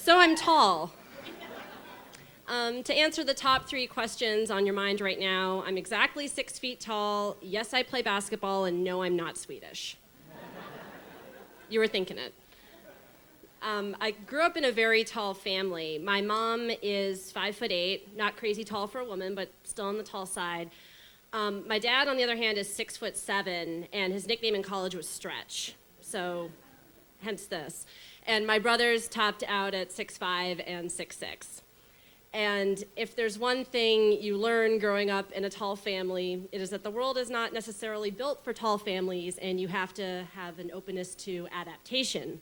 So I'm tall. To answer the top 3 questions on your mind right now, I'm exactly 6 feet tall, yes, I play basketball, and no, I'm not Swedish. You were thinking it. I grew up in a very tall family. My mom is 5'8", not crazy tall for a woman, but still on the tall side. My dad, on the other hand, is 6'7", and his nickname in college was Stretch, so hence this. And my brothers topped out at 6'5" and 6'6". And if there's one thing you learn growing up in a tall family, it is that the world is not necessarily built for tall families, and you have to have an openness to adaptation.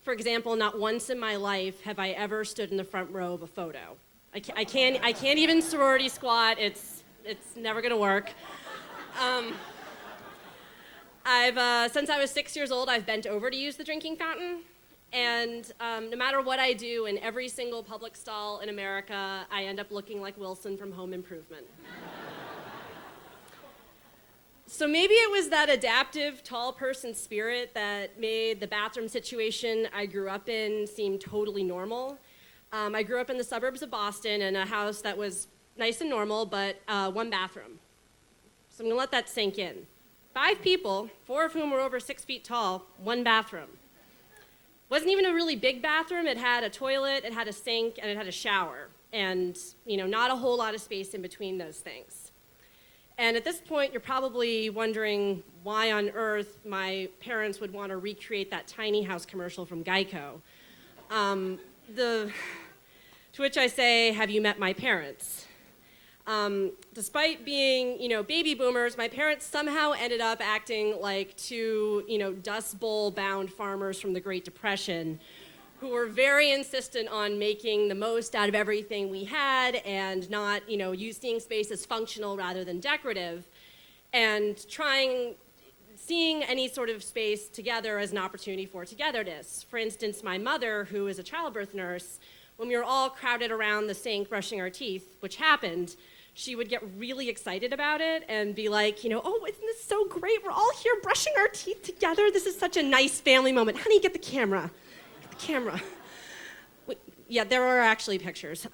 For example, not once in my life have I ever stood in the front row of a photo. I can't even sorority squat. It's never gonna work. Since I was 6 years old, I've bent over to use the drinking fountain. And no matter what I do in every single public stall in America, I end up looking like Wilson from Home Improvement. So maybe it was that adaptive, tall person spirit that made the bathroom situation I grew up in seem totally normal. I grew up in the suburbs of Boston in a house that was nice and normal, but 1 bathroom. So I'm gonna let that sink in. 5 people, 4 of whom were over 6 feet tall, 1 bathroom. Wasn't even a really big bathroom. It had a toilet, it had a sink, and it had a shower. And, not a whole lot of space in between those things. And at this point, you're probably wondering why on earth my parents would want to recreate that tiny house commercial from Geico. To which I say, have you met my parents? Despite being, baby boomers, my parents somehow ended up acting like 2, Dust Bowl-bound farmers from the Great Depression who were very insistent on making the most out of everything we had and not, seeing space as functional rather than decorative, and seeing any sort of space together as an opportunity for togetherness. For instance, my mother, who is a childbirth nurse, when we were all crowded around the sink brushing our teeth, which happened, she would get really excited about it and be like, oh, isn't this so great? We're all here brushing our teeth together. This is such a nice family moment. Honey, get the camera. Get the camera. Yeah, there are actually pictures.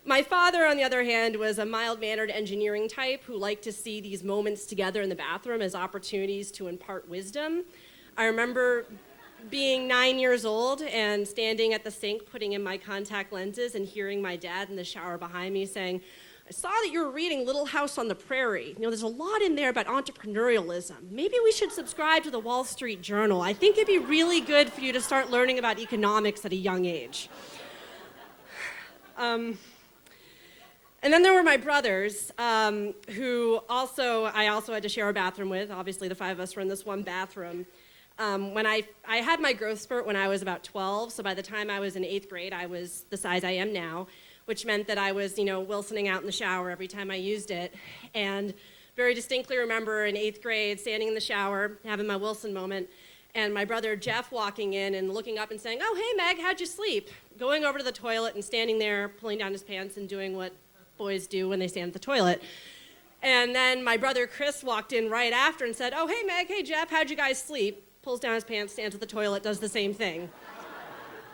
My father, on the other hand, was a mild-mannered engineering type who liked to see these moments together in the bathroom as opportunities to impart wisdom. I remember being 9 years old and standing at the sink putting in my contact lenses and hearing my dad in the shower behind me saying, I saw that you were reading Little House on the Prairie. There's a lot in there about entrepreneurialism. Maybe we should subscribe to the Wall Street Journal. I think it'd be really good for you to start learning about economics at a young age. And then there were my brothers, who I also had to share a bathroom with. Obviously, the 5 of us were in this one bathroom. When I had my growth spurt when I was about 12, so by the time I was in 8th grade, I was the size I am now, which meant that I was, Wilsoning out in the shower every time I used it. And very distinctly remember in 8th grade, standing in the shower, having my Wilson moment, and my brother Jeff walking in and looking up and saying, oh, hey, Meg, how'd you sleep? Going over to the toilet and standing there, pulling down his pants and doing what boys do when they stand at the toilet. And then my brother Chris walked in right after and said, oh, hey, Meg, hey, Jeff, how'd you guys sleep? Pulls down his pants, stands at the toilet, does the same thing.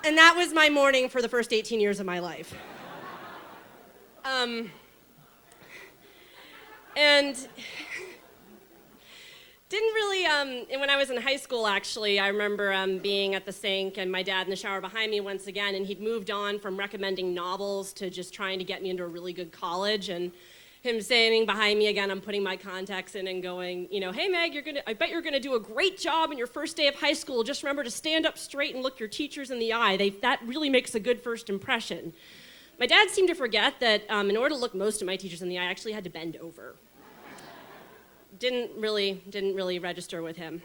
And that was my morning for the first 18 years of my life. And didn't really, and when I was in high school, actually, I remember being at the sink and my dad in the shower behind me once again, and he'd moved on from recommending novels to just trying to get me into a really good college, and him standing behind me again, I'm putting my contacts in and going, hey Meg, I bet you're gonna do a great job in your first day of high school. Just remember to stand up straight and look your teachers in the eye. That really makes a good first impression. My dad seemed to forget that in order to look most of my teachers in the eye, I actually had to bend over. Didn't really register with him.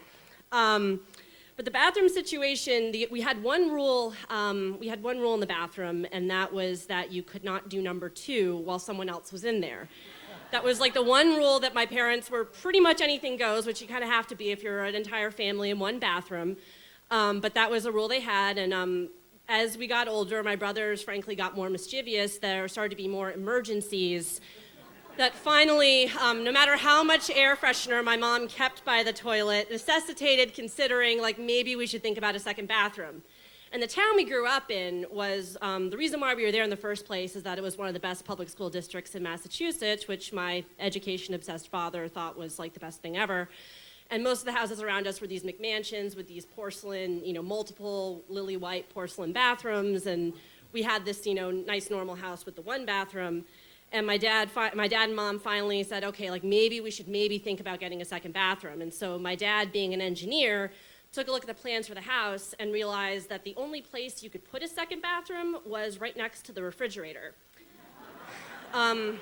But the bathroom situation, we had one rule in the bathroom, and that was that you could not do number 2 while someone else was in there. That was like the one rule that my parents were pretty much anything goes, which you kind of have to be if you're an entire family in one bathroom. But that was a rule they had, and as we got older, my brothers frankly got more mischievous. There started to be more emergencies that finally, no matter how much air freshener my mom kept by the toilet, necessitated considering maybe we should think about a second bathroom. And the town we grew up in was, the reason why we were there in the first place is that it was one of the best public school districts in Massachusetts, which my education-obsessed father thought was like the best thing ever. And most of the houses around us were these McMansions with these porcelain, multiple lily white porcelain bathrooms. And we had this, nice normal house with the one bathroom. And my dad and mom finally said, okay, like maybe we should think about getting a second bathroom. And so my dad, being an engineer, took a look at the plans for the house and realized that the only place you could put a second bathroom was right next to the refrigerator. That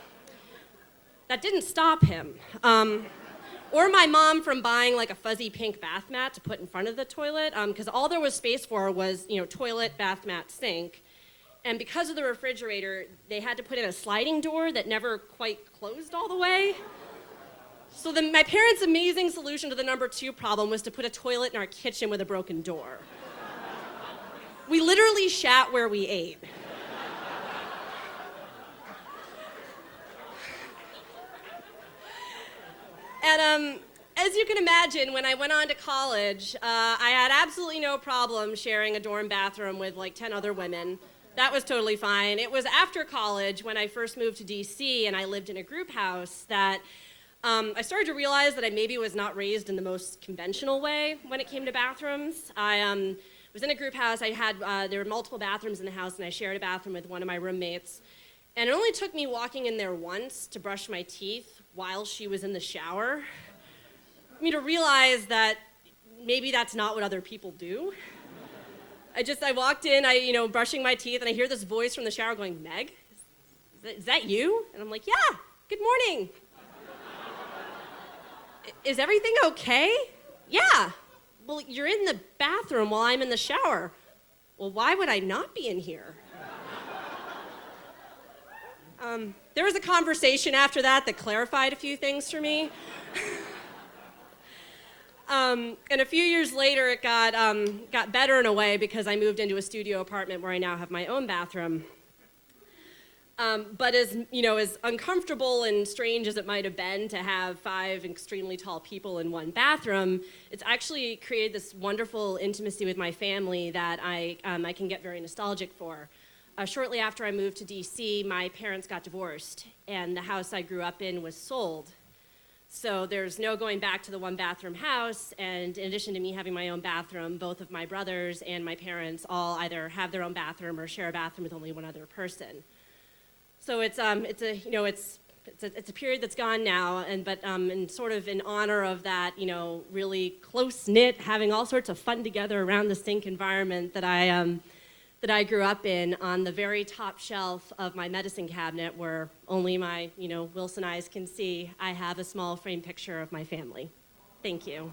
didn't stop him. Or my mom from buying like a fuzzy pink bath mat to put in front of the toilet, because all there was space for was, toilet, bath mat, sink. And because of the refrigerator, they had to put in a sliding door that never quite closed all the way. So my parents' amazing solution to the number 2 problem was to put a toilet in our kitchen with a broken door. We literally shat where we ate. And as you can imagine, when I went on to college, I had absolutely no problem sharing a dorm bathroom with like 10 other women. That was totally fine. It was after college, when I first moved to DC and I lived in a group house, that I started to realize that I maybe was not raised in the most conventional way when it came to bathrooms. I was in a group house. There were multiple bathrooms in the house, and I shared a bathroom with one of my roommates. And it only took me walking in there once to brush my teeth while she was in the shower for me to realize that maybe that's not what other people do. I walked in, brushing my teeth, and I hear this voice from the shower going, "Meg, is that you?" And I'm like, "Yeah, good morning. Is everything okay?" "Yeah." "Well, you're in the bathroom while I'm in the shower." "Well, why would I not be in here?" There was a conversation after that clarified a few things for me. And a few years later, it got better in a way because I moved into a studio apartment where I now have my own bathroom. But as uncomfortable and strange as it might have been to have 5 extremely tall people in one bathroom, it's actually created this wonderful intimacy with my family that I can get very nostalgic for. Shortly after I moved to DC, my parents got divorced, and the house I grew up in was sold. So there's no going back to the one bathroom house, and in addition to me having my own bathroom, both of my brothers and my parents all either have their own bathroom or share a bathroom with only one other person. So it's a period that's gone now, but in sort of in honor of that, really close knit, having all sorts of fun together around the sink environment that I grew up in, on the very top shelf of my medicine cabinet, where only my Wilson eyes can see, I have a small framed picture of my family. Thank you.